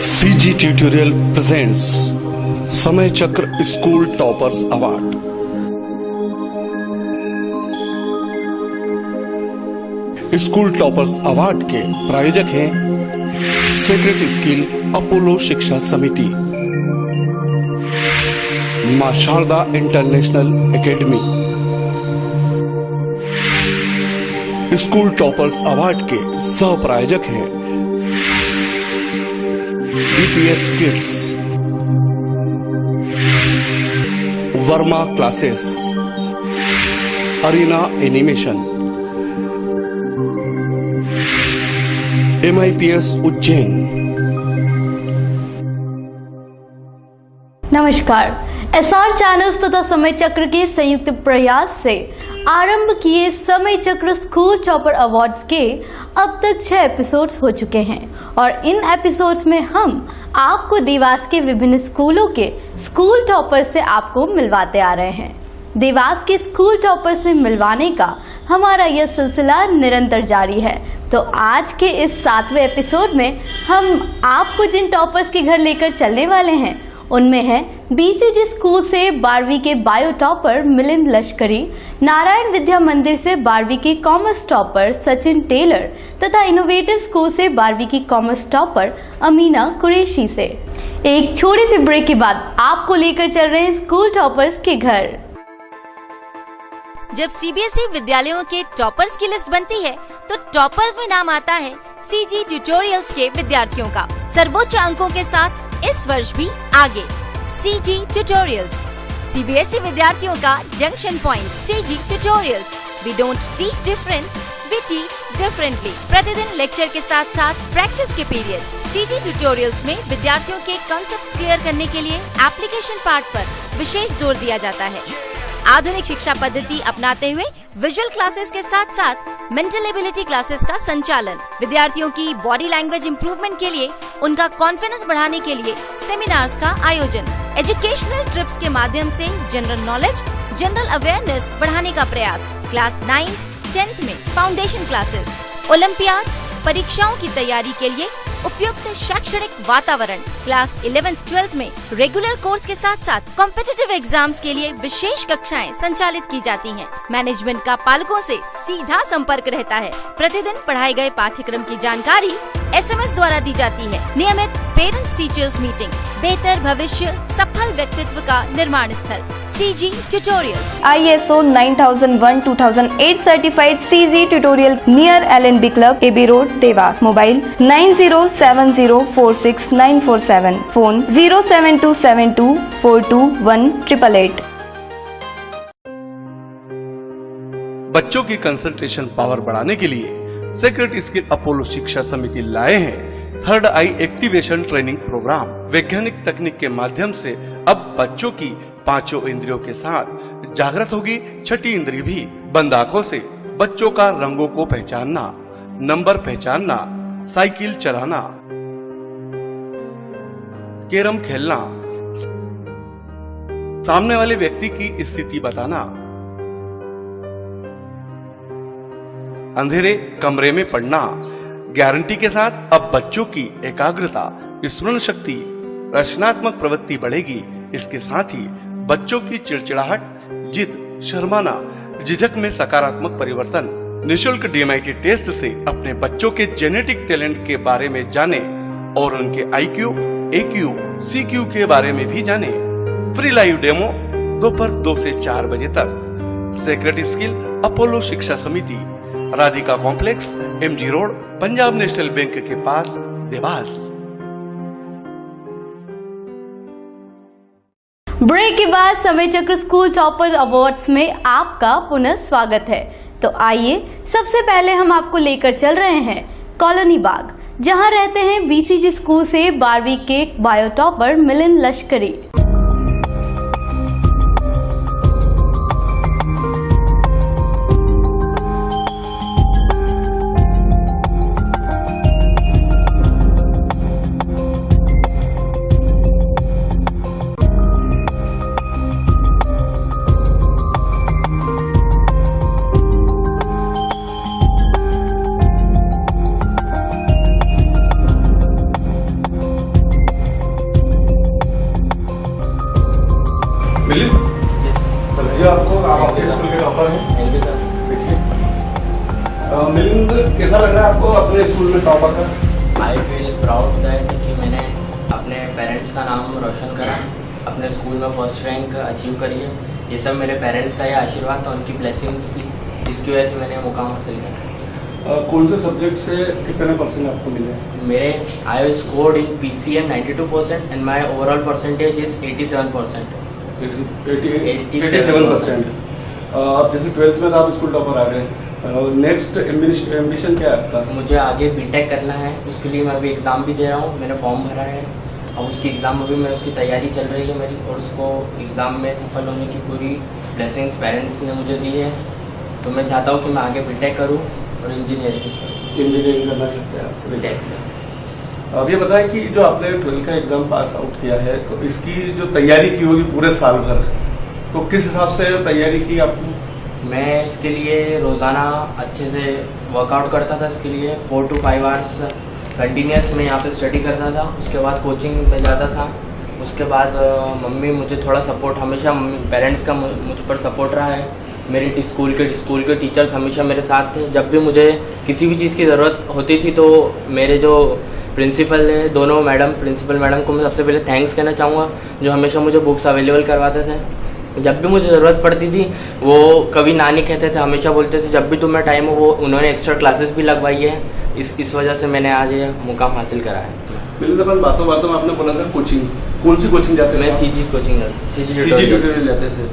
CG tutorial presents Samay Chakra school toppers award. School toppers award के प्रायोजक हैं secret skill Apollo Shiksha Samiti, Maa Sharda international academy. School toppers award के सह प्रायोजक हैं BPS kids, Verma classes, Arena animation, MIPS Ujjain. नमस्कार, SR चैनल्स तथा समय चक्र के संयुक्त प्रयास से आरंभ किए समय चक्र स्कूल टॉपर अवार्ड्स के अब तक 6 एपिसोड्स हो चुके हैं और इन एपिसोड्स में हम आपको देवास के विभिन्न स्कूलों के स्कूल टॉपर से आपको मिलवाते आ रहे हैं। देवास के स्कूल टॉपर से मिलवाने का हमारा यह सिलसिला निरंतर जारी है। तो आज के इस 7वें एपिसोड में हम आपको जिन टॉपर्स के घर लेकर चलने वाले हैं उनमें है BCG स्कूल से 12वीं के बायो टॉपर मिलिंद लश्करी, नारायण विद्या मंदिर से 12वीं के कॉमर्स टॉपर सचिन टेलर तथा इनोवेटिव स्कूल से 12वीं की कॉमर्स टॉपर अमीना कुरैशी से। एक छोटे से ब्रेक के बाद आपको लेकर चल रहे हैं स्कूल टॉपर्स के घर। जब CBSE विद्यालयों के टॉपर्स की लिस्ट बनती है तो टॉपर्स में नाम आता है CG ट्यूटोरियल्स के विद्यार्थियों का। सर्वोच्च अंकों के साथ इस वर्ष भी आगे CG ट्यूटोरियल्स, CBSE विद्यार्थियों का junction point. CG tutorials, we don't teach different, we teach differently. प्रतिदिन लेक्चर के साथ साथ प्रैक्टिस के पीरियड। CG ट्यूटोरियल्स में विद्यार्थियों के कॉन्सेप्ट्स क्लियर करने के लिए एप्लीकेशन पार्ट पर विशेष जोर दिया जाता है। आधुनिक शिक्षा पद्धति अपनाते हुए विजुअल क्लासेस के साथ साथ मेंटल एबिलिटी क्लासेस का संचालन। विद्यार्थियों की बॉडी लैंग्वेज इंप्रूवमेंट के लिए, उनका कॉन्फिडेंस बढ़ाने के लिए सेमिनार्स का आयोजन। एजुकेशनल ट्रिप्स के माध्यम से जनरल नॉलेज, जनरल अवेयरनेस बढ़ाने का प्रयास। क्लास 9, 10th में फाउंडेशन क्लासेस। ओलंपियाड परीक्षाओं की तैयारी के लिए उपयुक्त शैक्षणिक वातावरण। क्लास 11th 12th में रेगुलर कोर्स के साथ साथ कॉम्पिटिटिव एग्जाम्स के लिए विशेष कक्षाएं संचालित की जाती हैं। मैनेजमेंट का पालकों से सीधा संपर्क रहता है। प्रतिदिन पढ़ाए गए पाठ्यक्रम की जानकारी SMS द्वारा दी जाती है। नियमित पेरेंट्स टीचर्स मीटिंग। बेहतर भविष्य, सफल व्यक्तित्व का निर्माण स्थल। CG tutorials, ISO 9001-2008 certified CG tutorial near LNB club, AB road, Dewas. Mobile 9070469447, phone 07272421888। बच्चों की कंसंट्रेशन पावर बढ़ाने के लिए सेक्रेट स्किल अपोलो शिक्षा समिति लाए हैं थर्ड आई एक्टिवेशन ट्रेनिंग प्रोग्राम। वैज्ञानिक तकनीक के माध्यम से अब बच्चों की 5 इंद्रियों के साथ जागृत होगी 6ठी इंद्रिय भी। बंद आंखों से बच्चों का रंगों को पहचानना, नंबर पहचानना, साइकिल चलाना, कैरम खेलना, सामने वाले व्यक्ति की स्थिति बताना, अंधेरे कमरे में पढ़ना। गारंटी के साथ अब बच्चों की एकाग्रता, स्मरण शक्ति, रचनात्मक प्रवृत्ति बढ़ेगी। इसके साथ ही बच्चों की चिड़चिड़ाहट, जिद, शर्माना, झिझक में सकारात्मक परिवर्तन। निःशुल्क DMIT टेस्ट से अपने बच्चों के जेनेटिक टैलेंट के बारे में जाने और उनके IQ, AQ, CQ के बारे में भी जाने। फ्री लाइव डेमो दोपहर 2 से 4 बजे तक। सेक्रेट स्किल अपोलो शिक्षा समिति, Radhika complex, MG road, Punjab national bank के पास, देवास। ब्रेक के बाद समय चक्र स्कूल टॉपर अवार्ड्स में आपका पुनः स्वागत है। तो आइए सबसे पहले हम आपको लेकर चल रहे हैं कॉलोनी बाग, जहां रहते हैं BCG स्कूल से 12वीं के बायो टॉपर मिलिंद लश्करी। आपको अपने स्कूल में टॉपर का? आई फील प्राउड दैट कि मैंने अपने पेरेंट्स का नाम रोशन करा, अपने स्कूल में फर्स्ट रैंक अचीव करी है। ये सब मेरे पेरेंट्स का ही आशीर्वाद था, उनकी ब्लेसिंग्स थी, जिसकी वजह से मैंने मुकाम हासिल करा। कौन से सब्जेक्ट से कितने परसेंट आपको मिले? मेरे I scored in PCM 92% and my overall percentage is 87%। 87%। आप जैसे 12th में आप स्कूल टॉपर आ गए, नेक्स्ट एम्बिशन क्या है आपका? मुझे आगे बीटेक करना है, उसके लिए मैं अभी एग्ज़ाम भी दे रहा हूँ, मैंने फॉर्म भरा है और उसकी एग्ज़ाम अभी मैं उसकी तैयारी चल रही है मेरी, और उसको एग्ज़ाम में सफल होने की पूरी ब्लेसिंग्स पेरेंट्स ने मुझे दी है। तो मैं चाहता हूँ कि मैं आगे बीटेक करूँ और इंजीनियरिंग करना चाहते हैं आप बीटेक से। अब ये बताएं कि जो आपने 12th का एग्जाम पास आउट किया है, तो इसकी जो तैयारी की होगी पूरे साल भर, तो किस हिसाब से तैयारी की आपने? मैं इसके लिए रोज़ाना अच्छे से वर्कआउट करता था, इसके लिए 4 to 5 आवर्स कंटिन्यूस मैं यहाँ पे स्टडी करता था। उसके बाद कोचिंग में जाता था। उसके बाद मम्मी मुझे थोड़ा सपोर्ट, हमेशा पेरेंट्स का मुझ पर सपोर्ट रहा है। मेरी स्कूल के टीचर्स हमेशा मेरे साथ थे। जब भी मुझे किसी भी चीज़ की ज़रूरत होती थी तो मेरे जो प्रिंसिपल है, दोनों प्रिंसिपल मैडम को मैं सबसे पहले थैंक्स कहना चाहूँगा, जो हमेशा मुझे बुक्स अवेलेबल करवाते थे। जब भी मुझे ज़रूरत पड़ती थी वो कभी ना नहीं कहते थे, हमेशा बोलते थे जब भी तुम्हें टाइम हो। वो उन्होंने एक्स्ट्रा क्लासेस भी लगवाई है, इस वजह से मैंने आज ये मुकाम हासिल करा है। बातों बातों में आपने बोला था कोचिंग, कौन सी कोचिंग जाते थे? मैं CG कोचिंग ट्यूटोरियल जाते थे।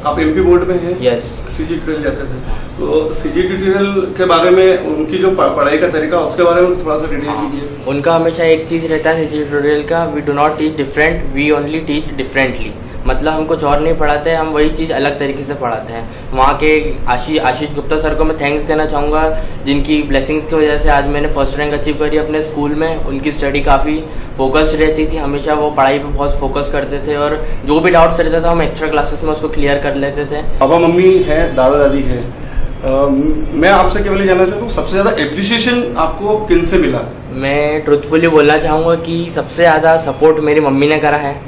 आप MP बोर्ड में हैं? यस। CG ट्यूटोरियल जाते थे, तो CG ट्यूटोरियल के बारे में, उनकी जो पढ़ाई का तरीका, उसके बारे में थोड़ा सा डिटेल दीजिए। उनका हमेशा एक चीज़ रहता है CG ट्यूटोरियल का, we do not teach different, we only teach differently. मतलब हम कुछ और नहीं पढ़ाते हैं, हम वही चीज़ अलग तरीके से पढ़ाते हैं। वहाँ के आशीष गुप्ता सर को मैं थैंक्स देना चाहूँगा, जिनकी ब्लेसिंग्स की वजह से आज मैंने फर्स्ट रैंक अचीव करी अपने स्कूल में। उनकी स्टडी काफ़ी फोकस्ड रहती थी, हमेशा वो पढ़ाई पे बहुत फोकस करते थे, और जो भी डाउट्स रहता था हम एक्स्ट्रा क्लासेस में उसको क्लियर कर लेते थे। पापा मम्मी है, दादा दादी है, मैं आपसे केवल जानना चाहता हूँ सबसे ज़्यादा एप्रिसिएशन आपको किन से मिला? मैं ट्रुथफुली बोलना चाहूँगा कि सबसे ज़्यादा सपोर्ट मेरी मम्मी ने करा है।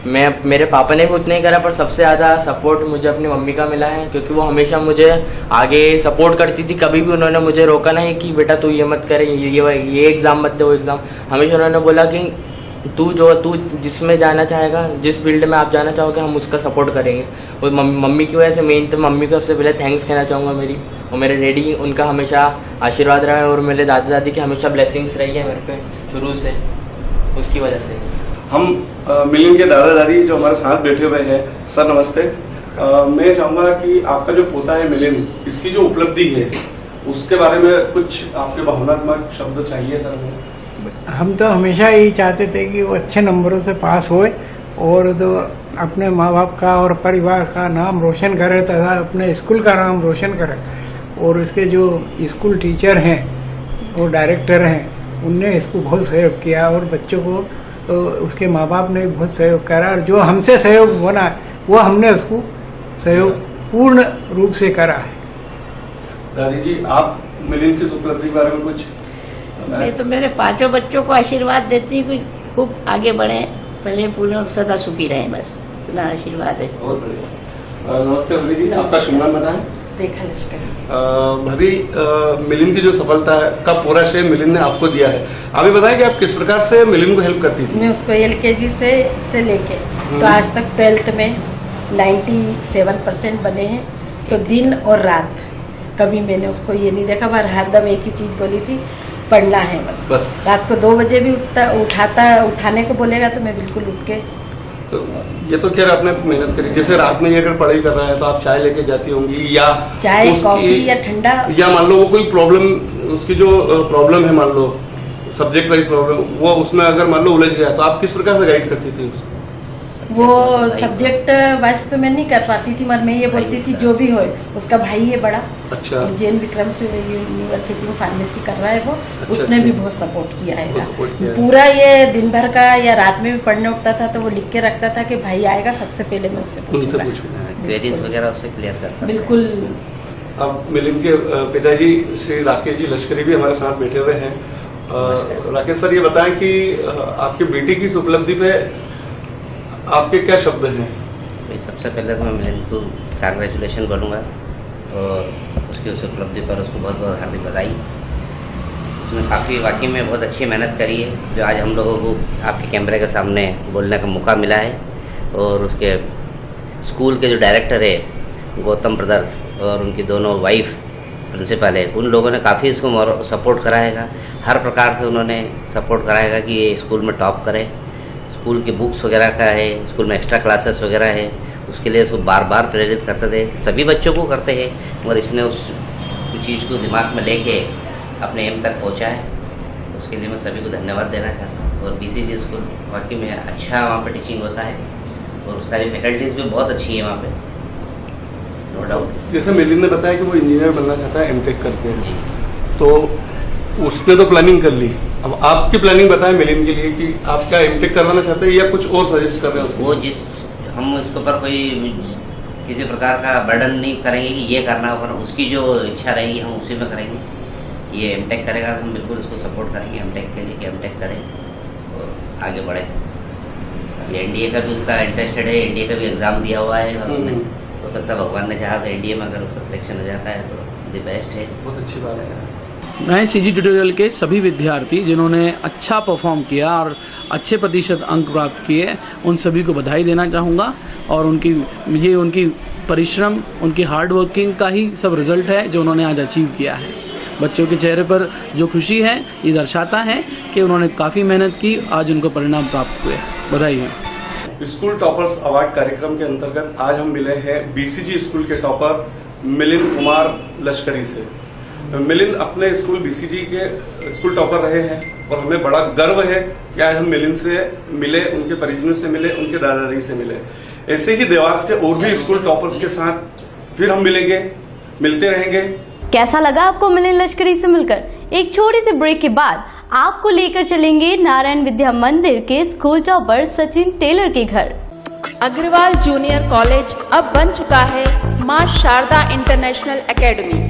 मेरे पापा ने भी उतना ही करा, पर सबसे ज़्यादा सपोर्ट मुझे अपनी मम्मी का मिला है, क्योंकि वो हमेशा मुझे आगे सपोर्ट करती थी। कभी भी उन्होंने मुझे रोका नहीं कि बेटा तू ये मत करे, ये एग्ज़ाम मत दे, वो एग्ज़ाम। हमेशा उन्होंने बोला कि तू जिसमें जाना चाहेगा, जिस फील्ड में आप जाना चाहोगे, हम उसका सपोर्ट करेंगे। और मम्मी की वजह से मेन तो मम्मी को सबसे पहले थैंक्स कहना चाहूँगा मेरी, और मेरे डैडी, उनका हमेशा आशीर्वाद रहा है, और मेरे दादा दादी की हमेशा ब्लेसिंग्स रही है मेरे पे शुरू से, उसकी वजह से। हम मिलिंद के दादा दादी जो हमारे साथ बैठे हुए हैं, सर नमस्ते। मैं चाहूँगा कि आपका जो पोता है मिलिंद, इसकी जो उपलब्धि है उसके बारे में कुछ आपके भावनात्मक शब्द चाहिए सर हमें। हम तो हमेशा यही चाहते थे कि वो अच्छे नंबरों से पास होए और तो अपने माँ बाप का और परिवार का नाम रोशन करे तथा अपने स्कूल का नाम रोशन करे। और उसके जो स्कूल टीचर हैं और डायरेक्टर हैं, उनने इसको बहुत सहयोग किया, और बच्चों को तो उसके माँ बाप ने बहुत सहयोग करा, और जो हमसे सहयोग बना वो हमने उसको सहयोग पूर्ण रूप से करा है। दादी जी, आप मिलिंद की उपलब्धि के बारे में कुछ? मैं तो मेरे 5 बच्चों को आशीर्वाद देती हूँ, खूब आगे बढ़े, पहले पूर्ण सदा सुखी रहे, बस इतना आशीर्वाद है। बहुत बढ़िया। नमस्ते भाभी जी, आपका शुभ नाम बताएं? रेखा लश्कर। भाभी, मिलिंद की जो सफलता है का पूरा श्रेय मिलिंद ने आपको दिया है। आप ये बताएं कि आप किस प्रकार से मिलिंद को हेल्प करती थी? मैं उसको LKG से लेके तो आज तक 12th में 97% बने हैं। तो दिन और रात कभी मैंने उसको ये नहीं देखा, पर हरदम एक ही चीज बोली थी, पढ़ना है बस। रात को 2 बजे भी उठाने को बोलेगा तो मैं बिल्कुल उठ के। तो ये तो खैर आपने मेहनत करी। जैसे रात में ये अगर पढ़ाई कर रहा है तो आप चाय लेके जाती होंगी, या चाय कॉफी या ठंडा, या मान लो वो कोई प्रॉब्लम, उसकी जो प्रॉब्लम है, मान लो सब्जेक्ट वाइज प्रॉब्लम, वो उसमें अगर मान लो उलझ गया तो आप किस प्रकार से गाइड करती थी? वो सब्जेक्ट वाइज तो मैं नहीं कर पाती थी, मगर मैं ये बोलती थी जो भी हो, उसका भाई है बड़ा, अच्छा, जैन विक्रम यूनिवर्सिटी में फार्मेसी कर रहा है वो, उसने भी बहुत सपोर्ट किया है। पूरा ये दिन भर का या रात में भी पढ़ने उठता था तो वो लिख के रखता था कि भाई आएगा सबसे पहले मैं उससे पूछूंगा, क्वेरीज वगैरह उससे क्लियर करता। बिल्कुल। अब मिलिंद के पिताजी श्री राकेश जी लश्करी भी हमारे साथ बैठे हुए हैं। राकेश सर, ये बताएं कि आपकी बेटी की इस उपलब्धि पे आपके क्या शब्द हैं? सबसे पहले तो मैं मिलिंद को कांग्रेचुलेशन बोलूँगा, और उसकी उस उपलब्धि पर उसको बहुत बहुत हार्दिक बधाई। उसने काफ़ी वाकई में बहुत अच्छी मेहनत करी है, जो आज हम लोगों को आपके कैमरे के सामने बोलने का मौका मिला है। और उसके स्कूल के जो डायरेक्टर है गौतम ब्रदर्स और उनकी दोनों वाइफ प्रिंसिपल है, उन लोगों ने काफ़ी इसको सपोर्ट कराएगा, हर प्रकार से उन्होंने सपोर्ट कराएगा कि ये स्कूल में टॉप करे। स्कूल की बुक्स वगैरह का है, स्कूल में एक्स्ट्रा क्लासेस वगैरह है, उसके लिए इसको बार बार प्रेरित करते थे, सभी बच्चों को करते हैं, और इसने उस चीज़ को दिमाग में लेके अपने एम तक पहुंचा है। उसके लिए मैं सभी को धन्यवाद देना चाहता हूँ। और BCG स्कूल वाकई में अच्छा वहाँ पर टीचिंग होता है और सारी फैकल्टीज़ भी बहुत अच्छी है वहाँ पे, नो डाउट। जैसे मिलिंद ने बताया कि वो इंजीनियर बनना चाहता है M.Tech करके, तो उसने तो प्लानिंग कर ली, अब आपकी प्लानिंग बताएं मिलिंद के लिए कि आप क्या M.Tech करवाना चाहते हैं या कुछ और सजेस्ट कर रहे हैं? वो हम उसके ऊपर कोई किसी प्रकार का बर्डन नहीं करेंगे कि ये करना होगा, उसकी जो इच्छा रहेगी हम उसी में करेंगे। ये M.Tech करेगा तो हम बिल्कुल उसको सपोर्ट करेंगे M.Tech के लिए कि M.Tech करे और आगे बढ़े। NDA का भी उसका इंटरेस्टेड है, NDA का भी एग्ज़ाम दिया हुआ है और उसने हो सकता है भगवान ने चाहा तो NDA में अगर उसका सिलेक्शन हो जाता है तो द बेस्ट है। बहुत अच्छी बात है। मैं CG ट्यूटोरियल के सभी विद्यार्थी जिन्होंने अच्छा परफॉर्म किया और अच्छे प्रतिशत अंक प्राप्त किए, उन सभी को बधाई देना चाहूँगा। और उनकी परिश्रम, उनकी हार्ड वर्किंग का ही सब रिजल्ट है जो उन्होंने आज अचीव किया है। बच्चों के चेहरे पर जो खुशी है ये दर्शाता है कि उन्होंने काफ़ी मेहनत की, आज उनको परिणाम प्राप्त हुए। बधाई है। स्कूल टॉपर्स अवार्ड कार्यक्रम के अंतर्गत आज हम मिले हैं BCG स्कूल के टॉपर मिलिंद कुमार लश्करी से। मिलिंद अपने स्कूल BCG के स्कूल टॉपर रहे हैं और हमें बड़ा गर्व है कि आज हम मिलिंद से मिले, उनके परिजनों से मिले, उनके दादा दादी से मिले। ऐसे ही देवास के और भी स्कूल टॉपर्स के साथ फिर हम मिलते रहेंगे। कैसा लगा आपको मिलिंद लश्करी से मिलकर? एक छोटी सी ब्रेक के बाद आपको लेकर चलेंगे नारायण विद्या मंदिर के स्कूल टॉपर सचिन टेलर के घर। अग्रवाल जूनियर कॉलेज अब बन चुका है मां शारदा इंटरनेशनल एकेडमी।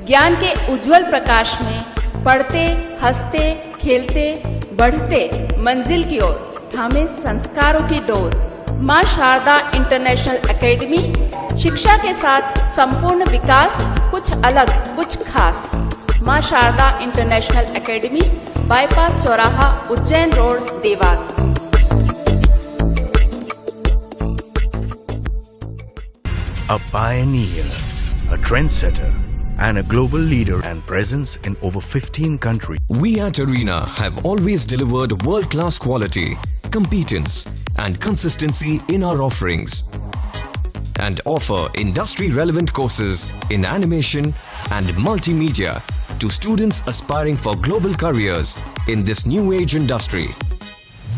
ज्ञान के उज्जवल प्रकाश में पढ़ते, हंसते, खेलते, बढ़ते मंजिल की ओर थामे संस्कारों की डोर। मां शारदा इंटरनेशनल एकेडमी, शिक्षा के साथ संपूर्ण विकास, कुछ अलग कुछ खास। मां शारदा इंटरनेशनल एकेडमी, बाईपास चौराहा, Ujjain road, Dewas. A pioneer, a trendsetter, and a global leader and presence in over 15 countries. We at Arena have always delivered world-class quality, competence and consistency in our offerings and offer industry-relevant courses in animation and multimedia to students aspiring for global careers in this new age industry.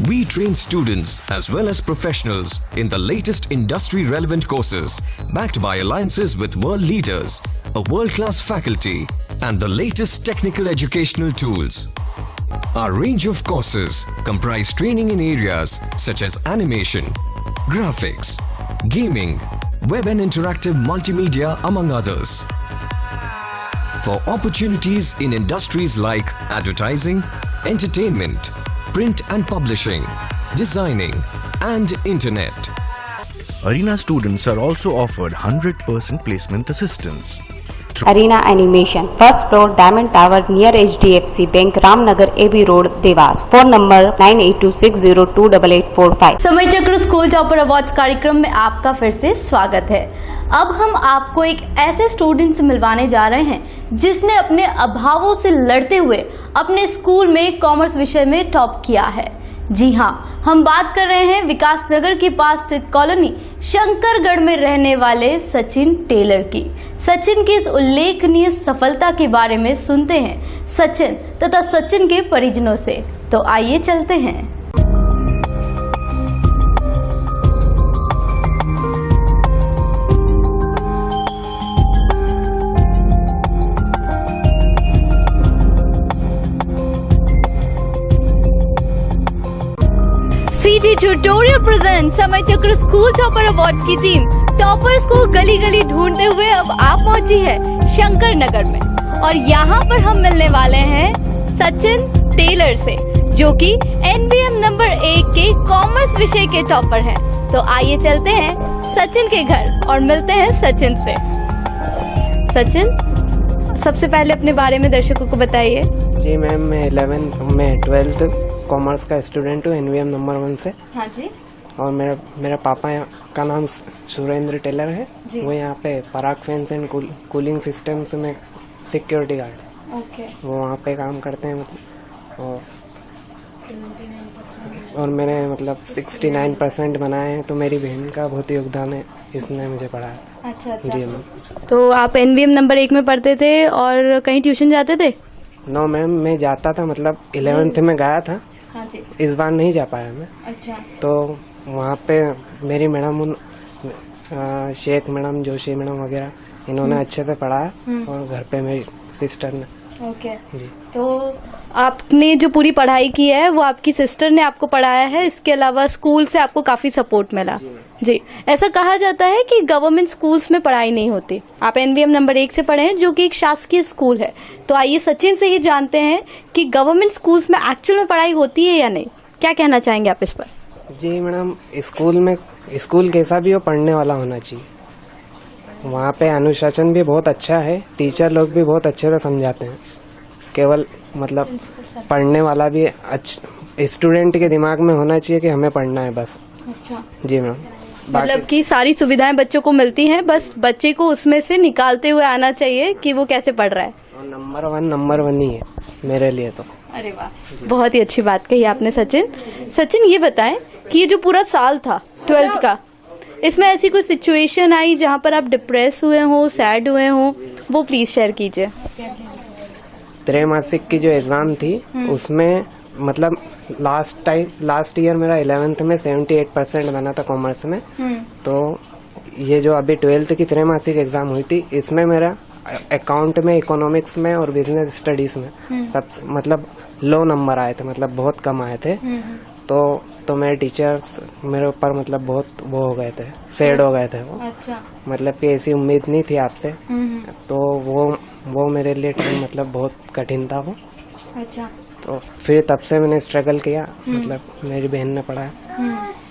We train students as well as professionals in the latest industry-relevant courses backed by alliances with world leaders, a world-class faculty and the latest technical educational tools. Our range of courses comprise training in areas such as animation, graphics, gaming, web and interactive multimedia among others. For opportunities in industries like advertising, entertainment, print and publishing, designing and internet. Arena students are also offered 100% placement assistance. Arena Animation, first floor, Diamond Tower near HDFC Bank, Ramnagar, AB Road, Devas. Phone number 9826028845। समय Chakra school topper awards कार्यक्रम में आपका फिर से स्वागत है। अब हम आपको एक ऐसे स्टूडेंट से मिलवाने जा रहे हैं जिसने अपने अभावों से लड़ते हुए अपने स्कूल में कॉमर्स विषय में टॉप किया है। जी हाँ, हम बात कर रहे हैं विकास नगर के पास स्थित कॉलोनी शंकरगढ़ में रहने वाले सचिन टेलर की। सचिन की इस उल्लेखनीय सफलता के बारे में सुनते हैं सचिन तथा सचिन के परिजनों से। तो आइए चलते हैं। सीजी ट्यूटोरियल प्रेजेंट समय चक्र स्कूल टॉपर अवार्ड्स की टीम टॉपर्स को गली गली ढूंढते हुए अब आप पहुंची है शंकर नगर में, और यहाँ पर हम मिलने वाले हैं सचिन टेलर से, जो कि एनवीएम नंबर 1 के कॉमर्स विषय के टॉपर हैं। तो आइए चलते हैं सचिन के घर और मिलते हैं सचिन से। सचिन, सबसे पहले अपने बारे में दर्शकों को बताइए। जी मैम, मैं 12th कॉमर्स का स्टूडेंट हूँ एनवीएम नंबर 1 से। हाँ जी। और मेरा पापा का नाम सुरेंद्र टेलर है। वो यहाँ पे पराग फैंस एंड कूलिंग सिस्टम्स में सिक्योरिटी गार्ड। ओके। वो वहाँ पे काम करते हैं मतलब, और मैंने मतलब 69% बनाए हैं। तो मेरी बहन का बहुत योगदान है, इसने मुझे पढ़ाया। अच्छा। जी मैम। तो आप एनवीएम नंबर 1 में पढ़ते थे और कहीं ट्यूशन जाते थे? नो मैम, मैं जाता था, मतलब 11th में गया था। हाँ जी। इस बार नहीं जा पाया मैं। अच्छा। तो वहाँ पे मेरी madam Shaikh madam, Joshi madam वगैरह, इन्होंने अच्छे से पढ़ाया, और घर पे मेरी सिस्टर ने। ओके। जी। तो आपने जो पूरी पढ़ाई की है वो आपकी सिस्टर ने आपको पढ़ाया है, इसके अलावा स्कूल से आपको काफी सपोर्ट मिला। जी। ऐसा कहा जाता है कि गवर्नमेंट स्कूल्स में पढ़ाई नहीं होती। आप एनवीएम नंबर 1 से पढ़े हैं, जो कि एक शासकीय स्कूल है। तो आइए सचिन से ही जानते हैं कि गवर्नमेंट स्कूल्स में एक्चुअल में पढ़ाई होती है या नहीं, क्या कहना चाहेंगे आप इस पर? जी मैडम, स्कूल कैसा भी हो, पढ़ने वाला होना चाहिए। वहाँ पे अनुशासन भी बहुत अच्छा है, टीचर लोग भी बहुत अच्छे से समझाते हैं। केवल मतलब पढ़ने वाला भी स्टूडेंट के दिमाग में होना चाहिए कि हमें पढ़ना है बस। अच्छा। जी मैम। मतलब कि सारी सुविधाएं बच्चों को मिलती हैं, बस बच्चे को उसमें से निकालते हुए आना चाहिए कि वो कैसे पढ़ रहा है। और नंबर 1 ही है मेरे लिए तो। अरे वाह, बहुत ही अच्छी बात कही आपने सचिन। सचिन, ये बताएं कि ये जो पूरा साल था 12th का, इसमें ऐसी कोई सिचुएशन आई जहाँ पर आप डिप्रेस हुए हो, सैड हुए हो, वो प्लीज शेयर कीजिए। त्रैमासिक की जो एग्जाम थी उसमें मतलब लास्ट ईयर मेरा 11th में 78% बना था कॉमर्स में। तो ये जो अभी 12th की त्रैमासिक एग्जाम हुई थी, इसमें मेरा अकाउंट में, इकोनॉमिक्स में और बिजनेस स्टडीज में सब मतलब लो नंबर आए थे, मतलब बहुत कम आए थे। तो मेरे टीचर्स मेरे ऊपर मतलब बहुत वो हो गए थे, सैड हो गए थे वो। अच्छा। मतलब कि ऐसी उम्मीद नहीं थी आपसे। तो वो मेरे लिए टाइम मतलब बहुत कठिन था वो। अच्छा। तो फिर तब से मैंने स्ट्रगल किया, मतलब मेरी बहन ने पढ़ाया,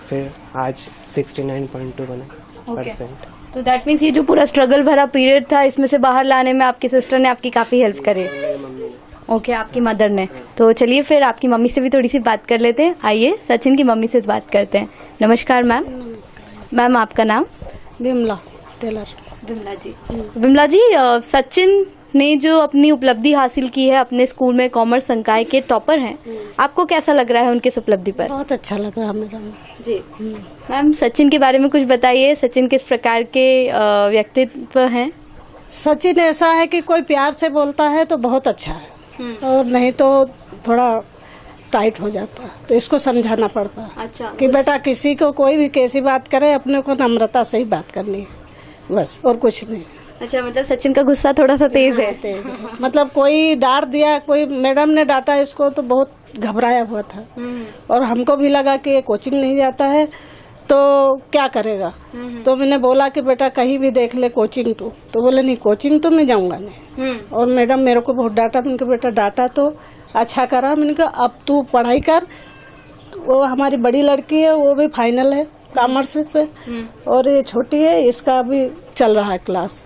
फिर आज 69.2 बने %। तो दैट मीन्स ये जो पूरा स्ट्रगल भरा पीरियड था, इसमें से बाहर लाने में आपकी सिस्टर ने आपकी काफी हेल्प करी। ओके, आपकी मदर ने। तो चलिए फिर आपकी मम्मी से भी थोड़ी सी बात कर लेते हैं। आइए सचिन की मम्मी से बात करते हैं। नमस्कार मैम। मैम, आपका नाम? विमला टेलर। विमला जी। विमला जी, सचिन ने जो अपनी उपलब्धि हासिल की है, अपने स्कूल में कॉमर्स संकाय के टॉपर हैं, आपको कैसा लग रहा है उनकी इस उपलब्धि पर? बहुत अच्छा लग रहा है मैडम जी। मैम, सचिन के बारे में कुछ बताइए। सचिन किस प्रकार के व्यक्तित्व हैं? सचिन ऐसा है कि कोई प्यार से बोलता है तो बहुत अच्छा है, और नहीं तो थोड़ा टाइट हो जाता है, तो इसको समझाना पड़ता है। अच्छा। कि बेटा किसी को कोई भी कैसी बात करे, अपने को नम्रता से ही बात करनी है, बस, और कुछ नहीं। अच्छा, मतलब सचिन का गुस्सा थोड़ा सा तेज है। तेज है। मतलब कोई डांट दिया, कोई मैडम ने डांटा इसको तो बहुत घबराया हुआ था, और हमको भी लगा कि ये कोचिंग नहीं जाता है तो क्या करेगा। तो मैंने बोला कि बेटा कहीं भी देख ले कोचिंग तो बोले नहीं, कोचिंग तो मैं जाऊंगा नहीं। और मैडम मेरे को बहुत डांटा। मैंने कहा बेटा डांटा तो अच्छा करा, मैंने कहा अब तू पढ़ाई कर। वो हमारी बड़ी लड़की है, वो भी फाइनल है कॉमर्स से, और ये छोटी है, इसका भी चल रहा है क्लास।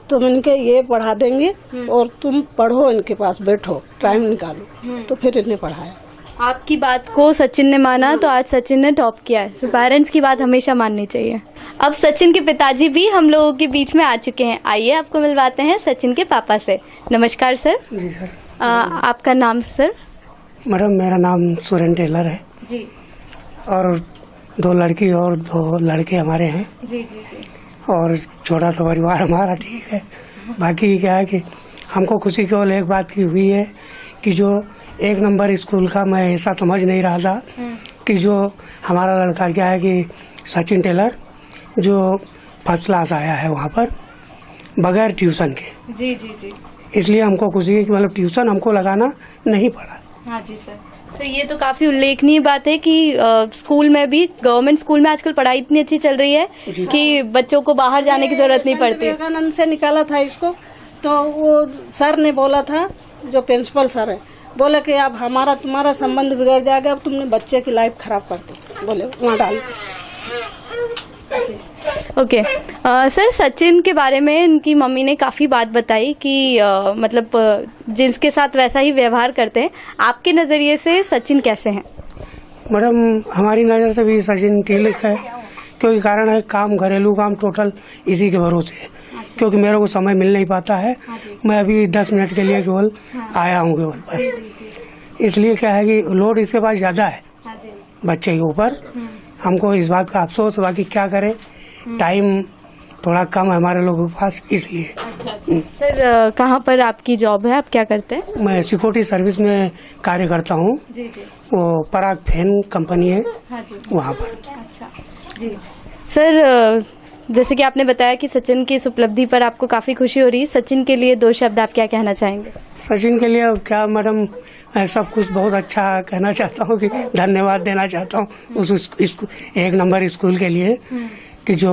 तो मैंने कहा ये पढ़ा देंगे और तुम पढ़ो, इनके पास बैठो, टाइम निकालो। तो फिर इन्हें पढ़ाया। आपकी बात को सचिन ने माना, तो आज सचिन ने टॉप किया है। तो पेरेंट्स की बात हमेशा माननी चाहिए। अब सचिन के पिताजी भी हम लोगों के बीच में आ चुके हैं। आइए आपको मिलवाते हैं सचिन के पापा से। नमस्कार सर। जी सर। आपका नाम सर? मैडम, मेरा नाम सुरेंद्र टेलर है जी। और 2 लड़की और 2 लड़के हमारे हैं। जी जी जी। और छोटा सा परिवार हमारा, ठीक है। बाकी क्या है कि हमको खुशी केवल एक बात की हुई है कि जो 1 नंबर स्कूल का मैं ऐसा समझ नहीं रहा था कि जो हमारा लड़का क्या है कि सचिन टेलर जो फर्स्ट क्लास आया है वहाँ पर बगैर ट्यूशन के। जी जी जी। इसलिए हमको खुशी है कि मतलब ट्यूशन हमको लगाना नहीं पड़ा। हाँ जी सर। तो ये तो काफी उल्लेखनीय बात है कि स्कूल में भी, गवर्नमेंट स्कूल में आजकल पढ़ाई इतनी अच्छी चल रही है कि बच्चों को बाहर जाने की जरूरत नहीं पड़ती। विवेकानंद से निकाला था इसको, तो वो सर ने बोला था, जो प्रिंसिपल सर है, बोले कि अब तुम्हारा संबंध बिगड़ जाएगा, अब तुमने बच्चे की लाइफ खराब कर दी, बोले वहाँ डाल। ओके सर, सचिन के बारे में इनकी मम्मी ने काफ़ी बात बताई कि मतलब जिसके साथ वैसा ही व्यवहार करते हैं। आपके नज़रिए से सचिन कैसे हैं? मैडम, हमारी नज़र से भी सचिन ठीक है, क्योंकि कारण है काम, घरेलू काम टोटल इसी के भरोसे है। क्योंकि मेरे को समय मिल नहीं पाता है, मैं अभी 10 मिनट के लिए केवल आया हूँ केवल बस। इसलिए क्या है कि लोड इसके पास ज़्यादा है बच्चे के ऊपर। हमको इस बात का अफसोस, बाकी क्या करें, टाइम थोड़ा कम है हमारे लोगों के पास, इसलिए। सर कहाँ पर आपकी जॉब है, आप क्या करते हैं? मैं सिक्योरिटी सर्विस में कार्य करता हूँ। वो पराग फैन कंपनी है, वहाँ पर। अच्छा जी सर, जैसे कि आपने बताया कि सचिन की इस उपलब्धि पर आपको काफी खुशी हो रही है, सचिन के लिए 2 शब्द आप क्या कहना चाहेंगे? सचिन के लिए क्या मैडम, सब कुछ बहुत अच्छा कहना चाहता हूँ, कि धन्यवाद देना चाहता हूँ उस 1 नंबर स्कूल के लिए, कि जो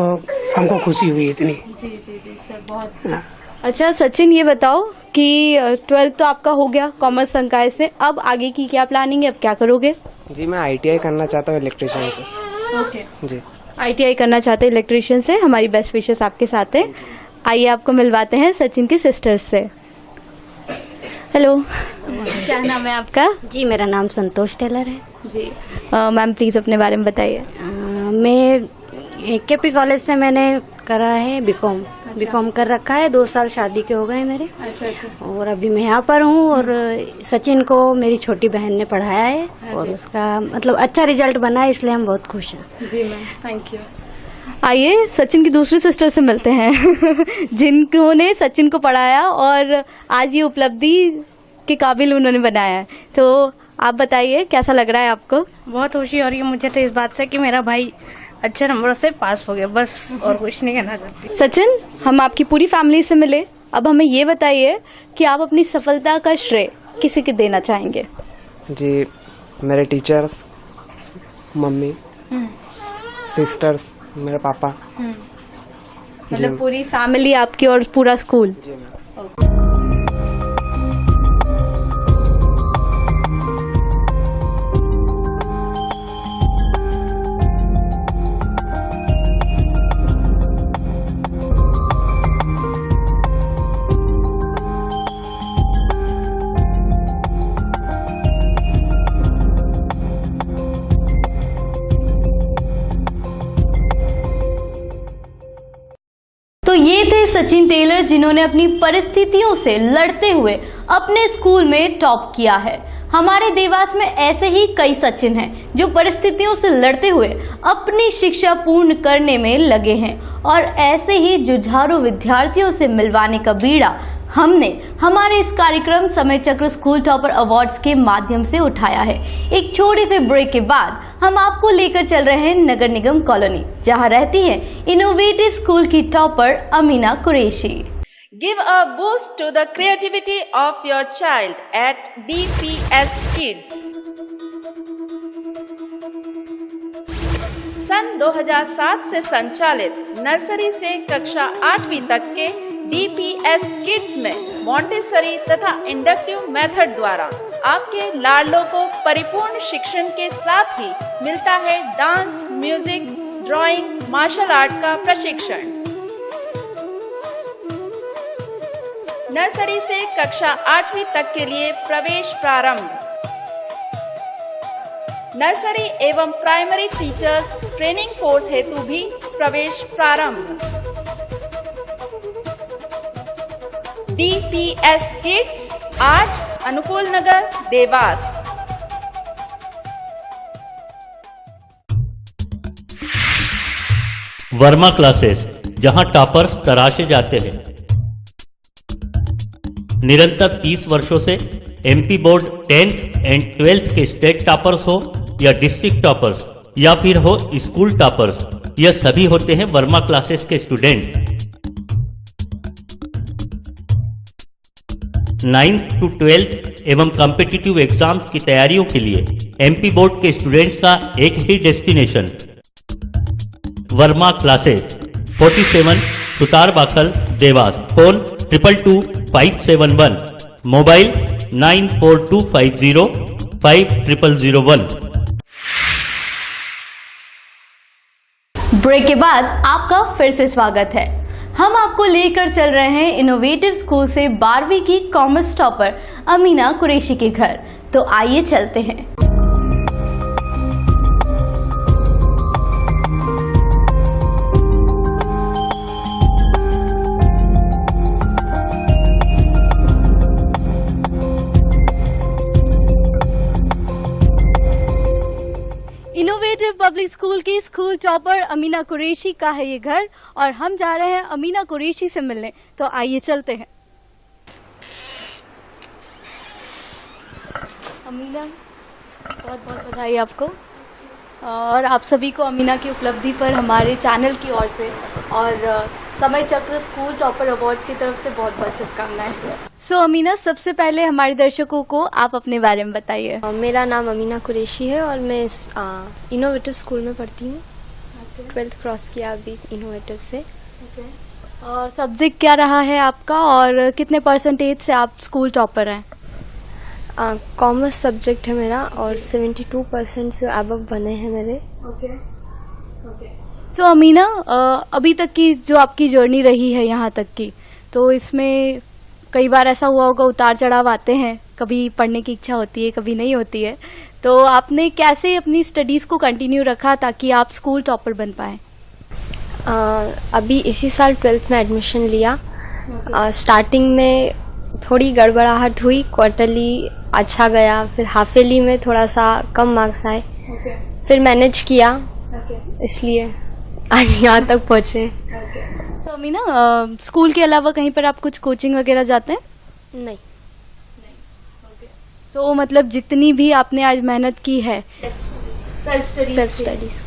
हमको खुशी हुई इतनी। जी जी जी सर, बहुत अच्छा। सचिन, ये बताओ कि 12th तो आपका हो गया कॉमर्स संकाय से, अब आगे की क्या प्लानिंग है, अब क्या करोगे? जी, मैं ITI करना चाहता हूँ इलेक्ट्रिशियन से। ओके जी, ITI करना चाहते हैं इलेक्ट्रिशियन से। हमारी बेस्ट विशेस आपके साथ है। आइए आपको मिलवाते हैं सचिन की सिस्टर्स से। हेलो, क्या नाम है आपका? जी, मेरा नाम संतोष टेलर है। जी मैम, प्लीज़ अपने बारे में बताइए। मैं KP कॉलेज से मैंने करा है बीकॉम। बीकॉम कर रखा है, 2 साल शादी के हो गए मेरे। अच्छा। और अभी मैं यहाँ पर हूँ, और सचिन को मेरी छोटी बहन ने पढ़ाया है, और उसका मतलब अच्छा रिजल्ट बना है, इसलिए हम बहुत खुश हैं। जी मैम, थैंक यू। आइए सचिन की दूसरी सिस्टर से मिलते हैं जिन्होंने सचिन को पढ़ाया और आज ये उपलब्धि के काबिल उन्होंने बनाया है। तो आप बताइए, कैसा लग रहा है आपको? बहुत खुशी हो रही है मुझे तो इस बात से कि मेरा भाई अच्छे नंबरों से पास हो गया, बस और कुछ नहीं कहना चाहती। सचिन, हम आपकी पूरी फैमिली से मिले, अब हमें ये बताइए कि आप अपनी सफलता का श्रेय किसी को देना चाहेंगे? जी, मेरे टीचर्स, मम्मी, सिस्टर्स, मेरे पापा, मतलब पूरी फैमिली आपकी और पूरा स्कूल। तो ये थे सचिन टेलर, जिन्होंने अपनी परिस्थितियों से लड़ते हुए अपने स्कूल में टॉप किया है। हमारे देवास में ऐसे ही कई सचिन हैं जो परिस्थितियों से लड़ते हुए अपनी शिक्षा पूर्ण करने में लगे हैं, और ऐसे ही जुझारू विद्यार्थियों से मिलवाने का बीड़ा हमने हमारे इस कार्यक्रम समय चक्र स्कूल टॉपर अवार्ड्स के माध्यम से उठाया है। एक छोटे से ब्रेक के बाद हम आपको लेकर चल रहे हैं नगर निगम कॉलोनी, जहां रहती है इनोवेटिव स्कूल की topper Amina Qureshi. Give a boost to the creativity of your child at DPS Kids. सन 2007 से संचालित नर्सरी से कक्षा 8वीं तक के DPS Kids में मॉन्टेसरी तथा इंडक्टिव मेथड द्वारा आपके लाडलों को परिपूर्ण शिक्षण के साथ ही मिलता है dance, music, drawing, martial art का प्रशिक्षण। नर्सरी से कक्षा 8वीं तक के लिए प्रवेश प्रारंभ। नर्सरी एवं प्राइमरी टीचर्स ट्रेनिंग कोर्स हेतु भी प्रवेश प्रारंभ। DPS किड्स आज अनुकूल नगर, देवास। वर्मा क्लासेस, जहां टॉपर्स तराशे जाते हैं। निरंतर 30 वर्षों से MP board 10th and 12th के स्टेट टॉपर्स हो या डिस्ट्रिक्ट टॉपर्स या फिर हो स्कूल टॉपर्स, यह सभी होते हैं वर्मा क्लासेस के स्टूडेंट। 9th to 12th एवं कॉम्पिटिटिव एग्जाम्स की तैयारियों के लिए एमपी बोर्ड के स्टूडेंट्स का एक ही destination, Verma classes, 47 Sutar Bakhal, Dewas. Phone 222571, mobile 9425050001। Break के बाद आपका फिर से स्वागत है। हम आपको लेकर चल रहे हैं इनोवेटिव स्कूल से 12वीं की कॉमर्स टॉपर अमीना कुरैशी के घर। तो आइए चलते हैं। इनोवेटिव पब्लिक स्कूल की स्कूल टॉपर अमीना कुरैशी का है ये घर और हम जा रहे हैं अमीना कुरैशी से मिलने। तो आइए चलते हैं। अमीना, बहुत बहुत बधाई आपको और आप सभी को अमीना की उपलब्धि पर हमारे चैनल की ओर से और समय चक्र स्कूल टॉपर अवार्ड्स की तरफ से बहुत बहुत शुभकामनाएं। सो अमीना, सबसे पहले हमारे दर्शकों को आप अपने बारे में बताइए। मेरा नाम अमीना कुरैशी है और मैं इनोवेटिव स्कूल में पढ़ती हूँ। 12th क्रॉस किया अभी इनोवेटिव से। सब्जेक्ट क्या रहा है आपका और कितने परसेंटेज से आप स्कूल टॉपर हैं? कॉमर्स सब्जेक्ट है मेरा और 72% से अबव बने हैं मेरे। सो अमीना, अभी तक की जो आपकी जर्नी रही है यहाँ तक की, तो इसमें कई बार ऐसा हुआ होगा उतार चढ़ाव आते हैं, कभी पढ़ने की इच्छा होती है कभी नहीं होती है, तो आपने कैसे अपनी स्टडीज़ को कंटिन्यू रखा ताकि आप स्कूल टॉपर बन पाएँ? अभी इसी साल 12th में एडमिशन लिया। स्टार्टिंग में थोड़ी गड़बड़ाहट हुई, क्वार्टरली अच्छा गया, फिर हाफ ईयरली में थोड़ा सा कम मार्क्स आए, फिर मैनेज किया, इसलिए आज यहाँ तक पहुँचे। सो अमीना, स्कूल के अलावा कहीं पर आप कुछ कोचिंग वगैरह जाते हैं? नहीं। सो मतलब जितनी भी आपने आज मेहनत की है सेल्फ स्टडीज।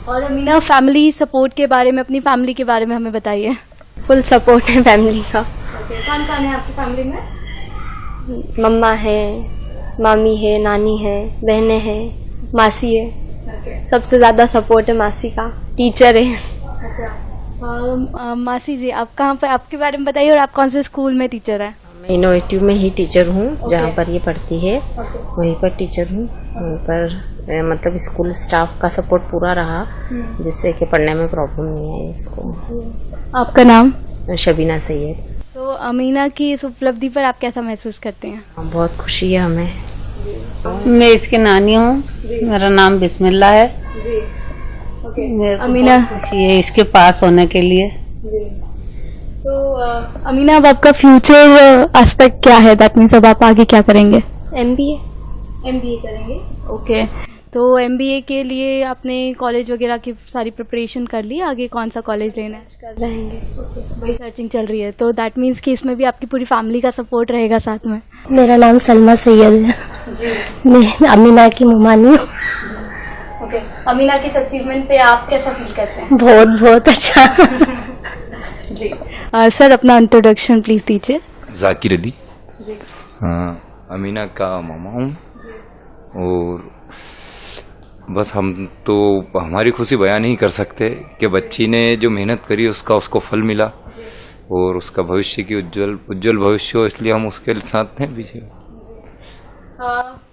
और अमीना, फैमिली सपोर्ट के बारे में, अपनी फैमिली के बारे में हमें बताइए। फुल सपोर्ट है फैमिली का। कौन कौन है आपकी फैमिली में? मम्मा है, मामी है, नानी है, बहनें हैं, मासी है। सबसे ज्यादा सपोर्ट है मासी का। टीचर है। मासी जी, आप कहाँ पर, आपके बारे में बताइए और आप कौन से स्कूल में टीचर हैं? मैं इनोवेटिव में ही टीचर हूँ। जहाँ पर ये पढ़ती है वहीं पर टीचर हूँ। वहीं पर मतलब स्कूल स्टाफ का सपोर्ट पूरा रहा, जिससे कि पढ़ने में प्रॉब्लम नहीं आई इसको। आपका नाम? शबीना सैयद। तो अमीना की इस उपलब्धि पर आप कैसा महसूस करते हैं? बहुत खुशी है हमें। मैं इसकी नानी हूँ, मेरा नाम बिस्मिल्लाह है। अमीना, खुशी है इसके पास होने के लिए। तो अमीना, अब आपका फ्यूचर एस्पेक्ट क्या है? दैट मीन्स अब आप आगे क्या करेंगे? MBA करेंगे। ओके, तो MBA के लिए आपने कॉलेज वगैरह की सारी प्रिपरेशन कर ली, आगे कौन सा कॉलेज लेना है? कर रहेंगे, वही सर्चिंग चल रही है। तो दैट मीन्स कि इसमें भी आपकी पूरी फैमिली का सपोर्ट रहेगा साथ में। मेरा नाम सलमा सैयद है। मैं अमीना की मुमानी हूँ। ओके, अमीना की अचीवमेंट पे आप कैसा फील करते हैं? बहुत बहुत अच्छा। जी सर, अपना इंट्रोडक्शन प्लीज दीजिए। जाकिर अली। अमीना का मामा हूँ और बस हम तो हमारी खुशी बयान नहीं कर सकते कि बच्ची ने जो मेहनत करी उसका उसको फल मिला और उसका भविष्य की उज्जवल भविष्य हो, इसलिए हम उसके साथ हैं पीछे।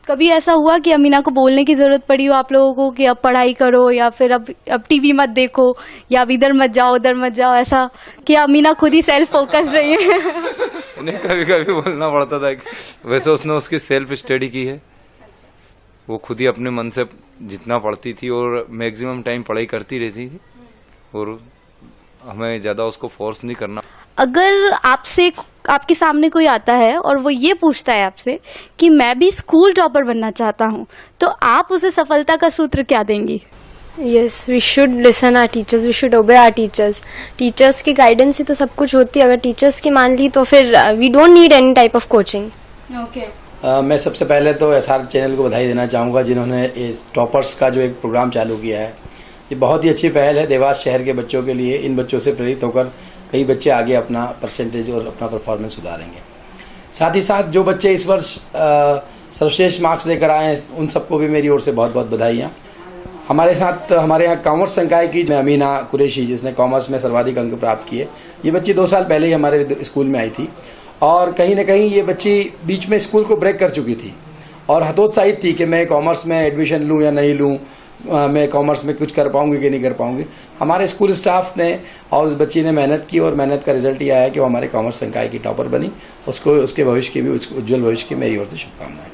कभी ऐसा हुआ कि अमीना को बोलने की जरूरत पड़ी हो आप लोगों को कि अब पढ़ाई करो या फिर अब टीवी मत देखो या अब इधर मत जाओ उधर मत जाओ, ऐसा कि अमीना खुद ही सेल्फ फोकस रही है? नहीं, कभी कभी बोलना पड़ता था। वैसे उसने उसकी सेल्फ स्टडी की है, वो खुद ही अपने मन से जितना पढ़ती थी और मैक्सिमम टाइम पढ़ाई करती रहती थी और हमें ज़्यादा उसको फोर्स नहीं करना। अगर आपके सामने कोई आता है और वो ये पूछता है आपसे कि मैं भी स्कूल टॉपर बनना चाहता हूँ, तो आप उसे सफलता का सूत्र क्या देंगी? Yes, we should listen our teachers, we should obey our teachers. Teachers की गाइडेंस से तो सब कुछ होती है, अगर टीचर्स की मान ली तो फिर we don't need any type of coaching. Okay. मैं सबसे पहले तो SR चैनल को बधाई देना चाहूँगा जिन्होंने इस टॉपर्स का जो एक प्रोग्राम चालू किया है। ये बहुत ही अच्छी पहल है देवास शहर के बच्चों के लिए। इन बच्चों से प्रेरित होकर कई बच्चे आगे अपना परसेंटेज और अपना परफॉर्मेंस सुधारेंगे। साथ ही साथ जो बच्चे इस वर्ष सर्वश्रेष्ठ मार्क्स लेकर आए हैं उन सबको भी मेरी ओर से बहुत बहुत बधाइयाँ। हमारे साथ हमारे यहाँ कॉमर्स संकाय की अमीना कुरैशी, जिसने कॉमर्स में सर्वाधिक अंक प्राप्त किए, ये बच्ची 2 साल पहले ही हमारे स्कूल में आई थी और कहीं ना कहीं ये बच्ची बीच में स्कूल को ब्रेक कर चुकी थी और हतोत्साहित थी कि मैं कॉमर्स में एडमिशन लूँ या नहीं लूँ, मैं कॉमर्स में कुछ कर पाऊंगी कि नहीं कर पाऊंगी। हमारे स्कूल स्टाफ ने और उस बच्ची ने मेहनत की और मेहनत का रिजल्ट ये आया कि वो हमारे कॉमर्स संकाय की टॉपर बनी। उसको उसके भविष्य की भी, उज्जवल भविष्य की मेरी ओर से शुभकामनाएं।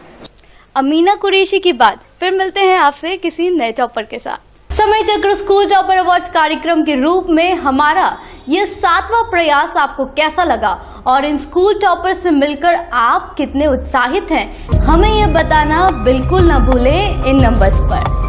अमीना कुरैशी की बात। फिर मिलते हैं आपसे किसी नए टॉपर के साथ। समय चक्र स्कूल टॉपर अवार्ड्स कार्यक्रम के रूप में हमारा ये 7वां प्रयास आपको कैसा लगा और इन स्कूल टॉपर से मिलकर आप कितने उत्साहित हैं, हमें ये बताना बिल्कुल न भूलें इन नंबर्स पर।